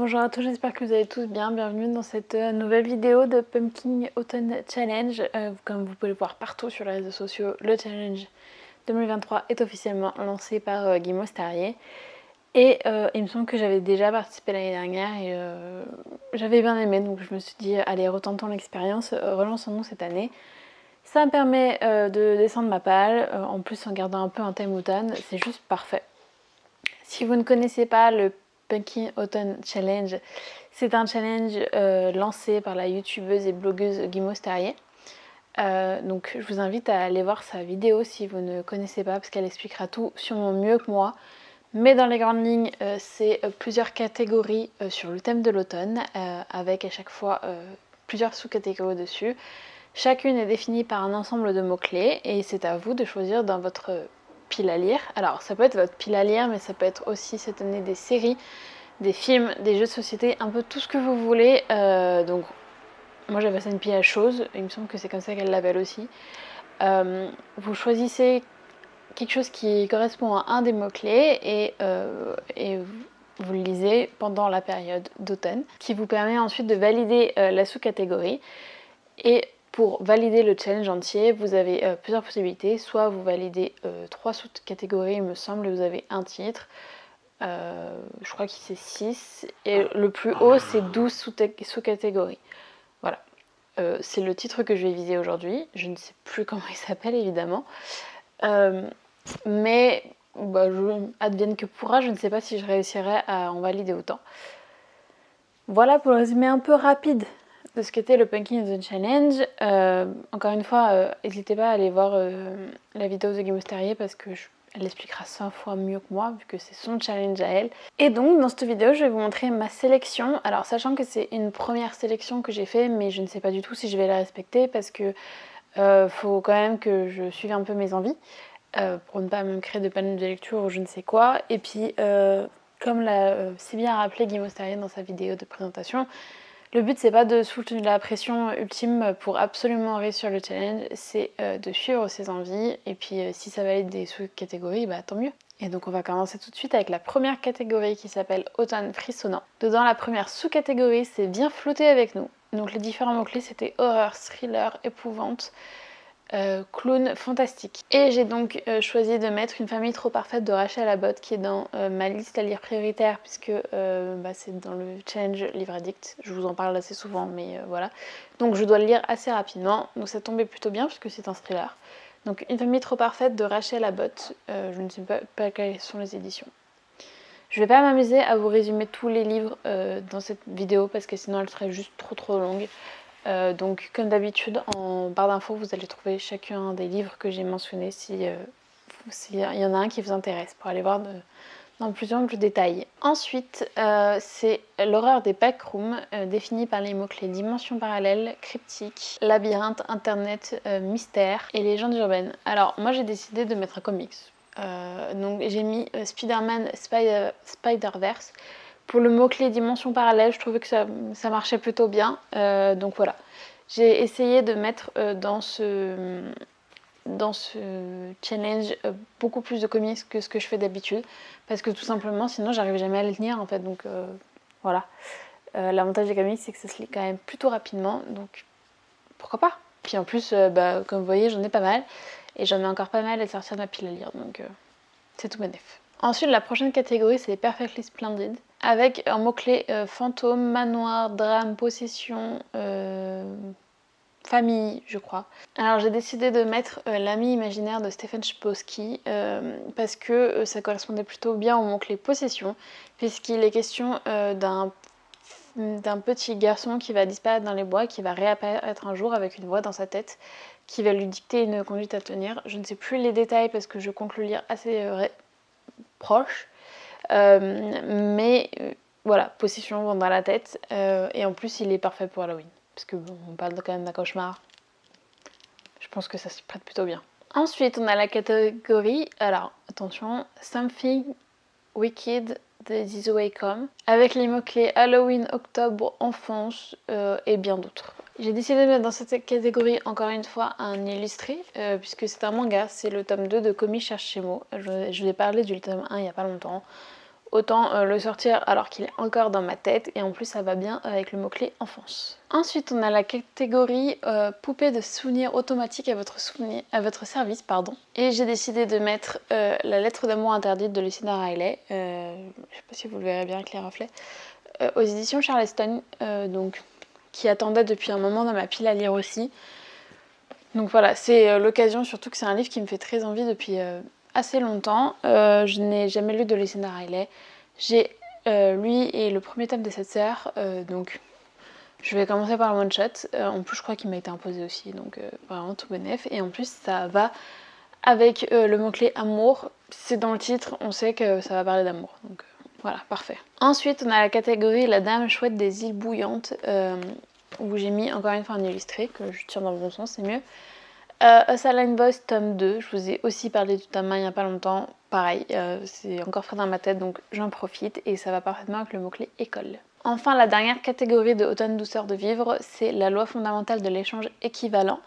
Bonjour à tous, j'espère que vous allez tous bien. Bienvenue dans cette nouvelle vidéo de Pumpkin Autumn Challenge. Comme vous pouvez le voir partout sur les réseaux sociaux, le challenge 2023 est officiellement lancé par Guy Mostarier. Et il me semble que j'avais déjà participé l'année dernière et j'avais bien aimé, donc je me suis dit allez, retentons l'expérience, relançons-nous cette année. Ça me permet de descendre ma palle, en plus en gardant un peu un thème automne, c'est juste parfait. Si vous ne connaissez pas le Pumpkin Autumn Challenge, c'est un challenge lancé par la youtubeuse et blogueuse Guy Mostarier. Donc je vous invite à aller voir sa vidéo si vous ne connaissez pas, parce qu'elle expliquera tout sûrement mieux que moi. Mais dans les grandes lignes, c'est plusieurs catégories sur le thème de l'automne, avec à chaque fois plusieurs sous-catégories dessus. Chacune est définie par un ensemble de mots-clés et c'est à vous de choisir dans votre pile à lire. Alors ça peut être votre pile à lire, mais ça peut être aussi cette année des séries, des films, des jeux de société, un peu tout ce que vous voulez. Donc moi j'appelle ça une pile à choses, il me semble que c'est comme ça qu'elle l'appelle aussi. Vous choisissez quelque chose qui correspond à un des mots-clés et vous le lisez pendant la période d'automne, qui vous permet ensuite de valider la sous-catégorie. Et pour valider le challenge entier, vous avez plusieurs possibilités. Soit vous validez 3 sous-catégories, il me semble, et vous avez un titre. Je crois que c'est 6. Et le plus haut, c'est 12 sous-catégories. Voilà. C'est le titre que je vais viser aujourd'hui. Je ne sais plus comment il s'appelle, évidemment. Mais advienne que pourra, je ne sais pas si je réussirai à en valider autant. Voilà pour le résumé un peu rapide de ce qu'était le Pumpkin Autumn Challenge. Encore une fois, n'hésitez pas à aller voir la vidéo de Guy Mostarier parce que elle expliquera 100 fois mieux que moi vu que c'est son challenge à elle. Et donc dans cette vidéo, je vais vous montrer ma sélection. Alors sachant que c'est une première sélection que j'ai fait, mais je ne sais pas du tout si je vais la respecter parce que faut quand même que je suive un peu mes envies pour ne pas me créer de panneaux de lecture ou je ne sais quoi. Et puis comme l'a si bien rappelé Guy Mostarier dans sa vidéo de présentation, le but c'est pas de foutre la pression ultime pour absolument réussir le challenge, c'est de suivre ses envies et puis si ça valide des sous-catégories, bah tant mieux. Et donc on va commencer tout de suite avec la première catégorie qui s'appelle Automne frissonnant. Dedans la première sous-catégorie c'est Viens flotter avec nous. Donc les différents mots-clés c'était horreur, thriller, épouvante, clown fantastique. Et j'ai donc choisi de mettre Une famille trop parfaite de Rachel Abbott qui est dans ma liste à lire prioritaire puisque c'est dans le challenge Livre Addict. Je vous en parle assez souvent mais voilà. Donc je dois le lire assez rapidement. Donc ça tombait plutôt bien puisque c'est un thriller. Donc Une famille trop parfaite de Rachel Abbott. Je ne sais pas quelles sont les éditions. Je vais pas m'amuser à vous résumer tous les livres dans cette vidéo parce que sinon elle serait juste trop longue. Donc comme d'habitude en barre d'infos vous allez trouver chacun des livres que j'ai mentionnés s'il y en a un qui vous intéresse pour aller voir dans plus amples détails. Ensuite c'est L'horreur des backrooms définie par les mots-clés dimension parallèle, cryptique, labyrinthe, internet, mystère et légendes urbaines. Alors moi j'ai décidé de mettre un comics. Donc j'ai mis Spider-Man Spider-Verse. Pour le mot-clé dimension parallèle, je trouvais que ça marchait plutôt bien. Donc voilà. J'ai essayé de mettre dans ce challenge beaucoup plus de comics que ce que je fais d'habitude. Parce que tout simplement, sinon, j'arrive jamais à les tenir en fait. Donc voilà. L'avantage des comics, c'est que ça se lit quand même plutôt rapidement. Donc pourquoi pas. Puis en plus, comme vous voyez, j'en ai pas mal. Et j'en ai encore pas mal à sortir de ma pile à lire. Donc c'est tout bénef. Ensuite, la prochaine catégorie, c'est Perfectly Splendid, avec un mot-clé fantôme, manoir, drame, possession, famille, je crois. Alors j'ai décidé de mettre L'ami imaginaire de Stephen Chbosky parce que ça correspondait plutôt bien au mot-clé possession, puisqu'il est question d'un petit garçon qui va disparaître dans les bois, qui va réapparaître un jour avec une voix dans sa tête, qui va lui dicter une conduite à tenir. Je ne sais plus les détails parce que je compte le lire assez proche. Mais voilà, possession vent dans la tête. Et en plus, il est parfait pour Halloween. Parce que bon, on parle quand même d'un cauchemar. Je pense que ça se prête plutôt bien. Ensuite, on a la catégorie, alors attention, Something Wicked de This Way Come, avec les mots-clés Halloween, octobre, enfance et bien d'autres. J'ai décidé de mettre dans cette catégorie encore une fois un illustré, puisque c'est un manga, c'est le tome 2 de Komi cherche Shemo. Je vous ai parlé du tome 1 il n'y a pas longtemps, autant le sortir alors qu'il est encore dans ma tête et en plus ça va bien avec le mot-clé enfance. Ensuite on a la catégorie poupée de souvenirs automatiques à votre service, pardon. Et j'ai décidé de mettre la lettre d'amour interdite de Lucinda Riley, je sais pas si vous le verrez bien avec les reflets, aux éditions Charleston, donc qui attendait depuis un moment dans ma pile à lire aussi. Donc voilà, c'est l'occasion, surtout que c'est un livre qui me fait très envie depuis assez longtemps. Je n'ai jamais lu de Lucinda Riley. J'ai lui et le premier tome des 7 sœurs, donc je vais commencer par le one shot. En plus je crois qu'il m'a été imposé aussi, donc vraiment tout bénef. Et en plus ça va avec le mot-clé amour. C'est dans le titre, on sait que ça va parler d'amour. Donc voilà, parfait. Ensuite on a la catégorie La Dame Chouette des îles Bouillantes, où j'ai mis encore une fois un illustré, que je tire dans le bon sens, c'est mieux. A Saline Voice tome 2, je vous ai aussi parlé du tome 1 il n'y a pas longtemps, pareil, c'est encore frais dans ma tête donc j'en profite et ça va parfaitement avec le mot-clé école. Enfin la dernière catégorie de Automne douceur de vivre, c'est la loi fondamentale de l'échange équivalent,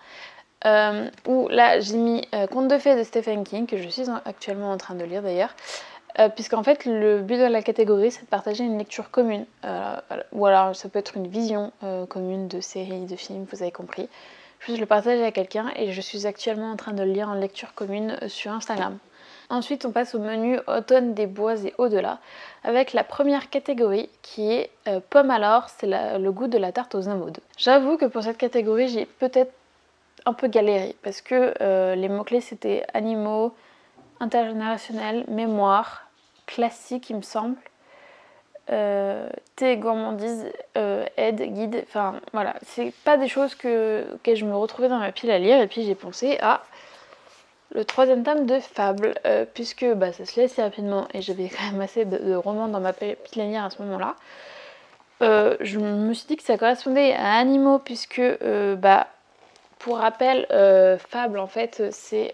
où là j'ai mis Contes de fées de Stephen King, que je suis actuellement en train de lire d'ailleurs, puisqu'en fait le but de la catégorie c'est de partager une lecture commune, ou alors ça peut être une vision commune de séries, de films, vous avez compris. Je le partage à quelqu'un et je suis actuellement en train de le lire en lecture commune sur Instagram. Ensuite on passe au menu Automne des bois et au-delà, avec la première catégorie qui est Pomme alors, c'est le goût de la tarte aux amandes. J'avoue que pour cette catégorie j'ai peut-être un peu galéré, parce que les mots-clés c'était animaux, intergénérationnel, mémoire, classique il me semble, thé, gourmandise, aide, guide, enfin voilà, c'est pas des choses que je me retrouvais dans ma pile à lire et puis j'ai pensé à le 3e tome de Fable, puisque bah, ça se lit assez rapidement et j'avais quand même assez de romans dans ma pile à lire à ce moment-là. Je me suis dit que ça correspondait à animaux puisque bah, pour rappel, Fable en fait c'est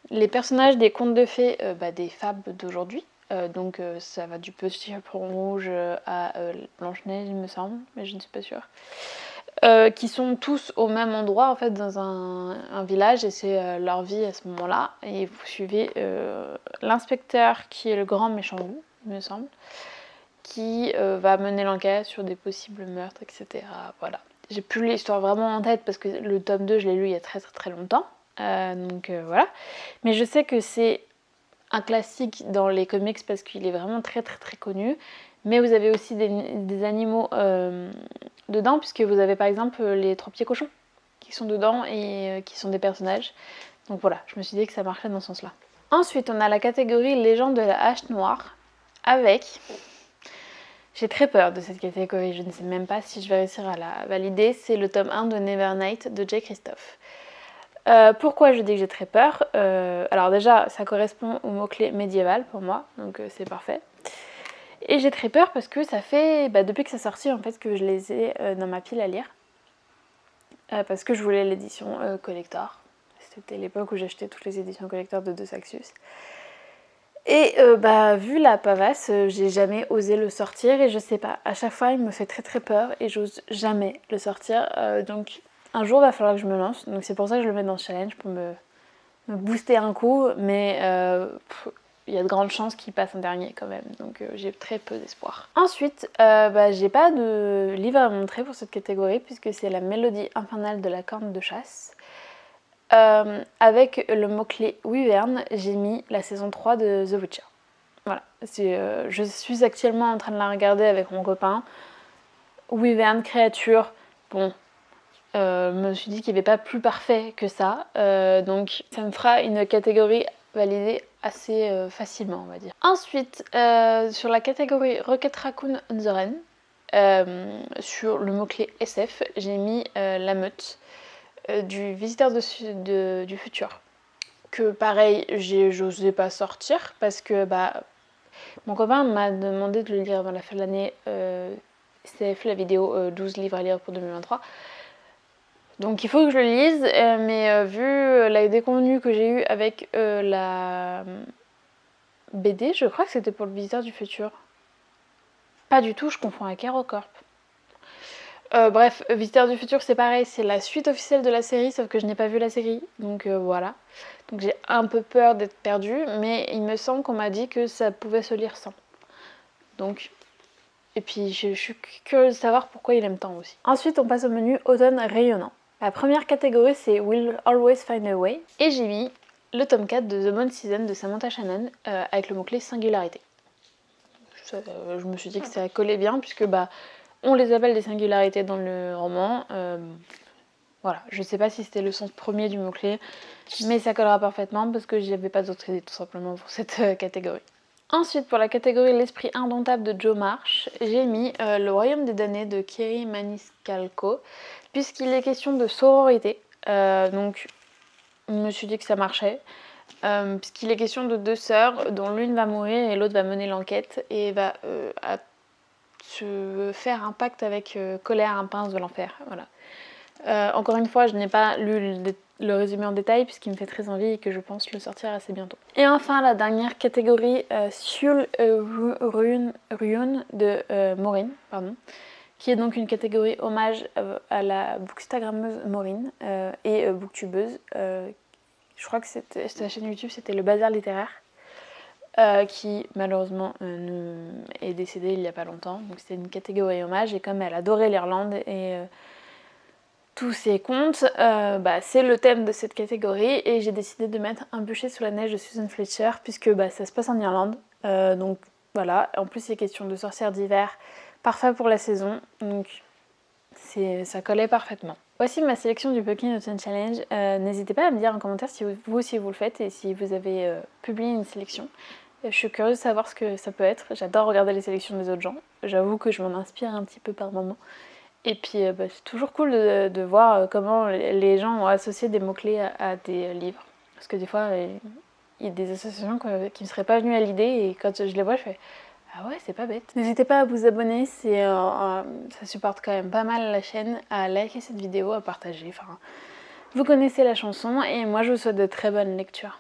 les personnages des contes de fées, bah, des fables d'aujourd'hui. Donc ça va du petit chaperon rouge à Blanche-Neige il me semble, mais je ne suis pas sûre. Qui sont tous au même endroit en fait dans un village et c'est leur vie à ce moment-là. Et vous suivez l'inspecteur qui est le grand méchant loup, il me semble, qui va mener l'enquête sur des possibles meurtres, etc. Voilà. J'ai plus l'histoire vraiment en tête parce que le tome 2 je l'ai lu il y a très très très longtemps. Donc voilà. Mais je sais que c'est un classique dans les comics parce qu'il est vraiment très très très connu. Mais vous avez aussi des animaux dedans, puisque vous avez par exemple les 3 pieds cochons qui sont dedans et qui sont des personnages. Donc voilà, je me suis dit que ça marchait dans ce sens-là. Ensuite, on a la catégorie Légende de la hache noire avec... J'ai très peur de cette catégorie, je ne sais même pas si je vais réussir à la valider. C'est le tome 1 de Nevernight de Jay Christophe. Pourquoi je dis que j'ai très peur? Alors déjà, ça correspond au mot-clé médiéval pour moi, donc c'est parfait. Et j'ai très peur parce que ça fait, depuis que c'est sorti en fait, que je les ai dans ma pile à lire. Parce que je voulais l'édition collector. C'était l'époque où j'achetais toutes les éditions collector de De Saxius. Et vu la pavasse, j'ai jamais osé le sortir et je sais pas, à chaque fois il me fait très très peur et j'ose jamais le sortir. Donc un jour il va falloir que je me lance, donc c'est pour ça que je le mets dans le challenge, pour me booster un coup, mais il y a de grandes chances qu'il passe en dernier quand même, donc j'ai très peu d'espoir. Ensuite, j'ai pas de livre à montrer pour cette catégorie puisque c'est la mélodie infernale de la corne de chasse. Avec le mot-clé Wyvern, j'ai mis la saison 3 de The Witcher. Voilà, je suis actuellement en train de la regarder avec mon copain. Wyvern, créature, bon, je me suis dit qu'il n'y avait pas plus parfait que ça, donc ça me fera une catégorie validée assez facilement, on va dire. Ensuite, sur la catégorie Rocket Raccoon on the Run, sur le mot-clé SF, j'ai mis La Meute du Visiteur du Futur. Que pareil, j'osais pas sortir parce que mon copain m'a demandé de le lire avant la fin de l'année. CF, la vidéo 12 livres à lire pour 2023. Donc il faut que je le lise, mais vu la déconvenue que j'ai eue avec la BD, je crois que c'était pour le Visiteur du Futur. Pas du tout, je confonds avec HeroCorp. Bref, Visiteurs du futur c'est pareil, c'est la suite officielle de la série, sauf que je n'ai pas vu la série, donc voilà. Donc j'ai un peu peur d'être perdue, mais il me semble qu'on m'a dit que ça pouvait se lire sans. Donc, et puis je suis curieuse de savoir pourquoi il aime tant aussi. Ensuite, on passe au menu automne rayonnant. La première catégorie c'est We'll Always Find a Way, et j'ai mis le tome 4 de The Moon Season de Samantha Shannon avec le mot-clé singularité. Je me suis dit que ça collait bien puisque on les appelle des singularités dans le roman. Voilà, je sais pas si c'était le sens premier du mot-clé, mais ça collera parfaitement parce que j'avais pas d'autres idées tout simplement pour cette catégorie. Ensuite, pour la catégorie L'esprit indomptable de Jo March, j'ai mis Le Royaume des damnés de Kerry Maniscalco, puisqu'il est question de sororité. Donc, je me suis dit que ça marchait. Puisqu'il est question de deux sœurs dont l'une va mourir et l'autre va mener l'enquête et va se faire un pacte avec Colère, un prince de l'enfer. Voilà. Encore une fois, je n'ai pas lu le résumé en détail puisqu'il me fait très envie et que je pense le sortir assez bientôt. Et enfin, la dernière catégorie, Sul Rune de Maureen, qui est donc une catégorie hommage à la bookstagrammeuse Maureen et booktubeuse. Je crois que sa chaîne YouTube c'était le Bazar littéraire, qui malheureusement est décédée il n'y a pas longtemps. Donc c'était une catégorie hommage et comme elle adorait l'Irlande et tous ses contes, c'est le thème de cette catégorie et j'ai décidé de mettre Un bûcher sous la neige de Susan Fletcher puisque ça se passe en Irlande. Donc voilà, en plus il est question de sorcières d'hiver, parfait pour la saison, donc ça collait parfaitement. Voici ma sélection du Pumpkin Autumn Challenge. N'hésitez pas à me dire en commentaire si vous aussi vous le faites et si vous avez publié une sélection. Je suis curieuse de savoir ce que ça peut être. J'adore regarder les sélections des autres gens. J'avoue que je m'en inspire un petit peu par moment. Et puis c'est toujours cool de voir comment les gens ont associé des mots-clés à des livres. Parce que des fois, il y a des associations qui ne me seraient pas venues à l'idée et quand je les vois, je fais « Ah ouais, c'est pas bête ». N'hésitez pas à vous abonner, ça supporte quand même pas mal la chaîne, à liker cette vidéo, à partager. Enfin, vous connaissez la chanson et moi je vous souhaite de très bonnes lectures.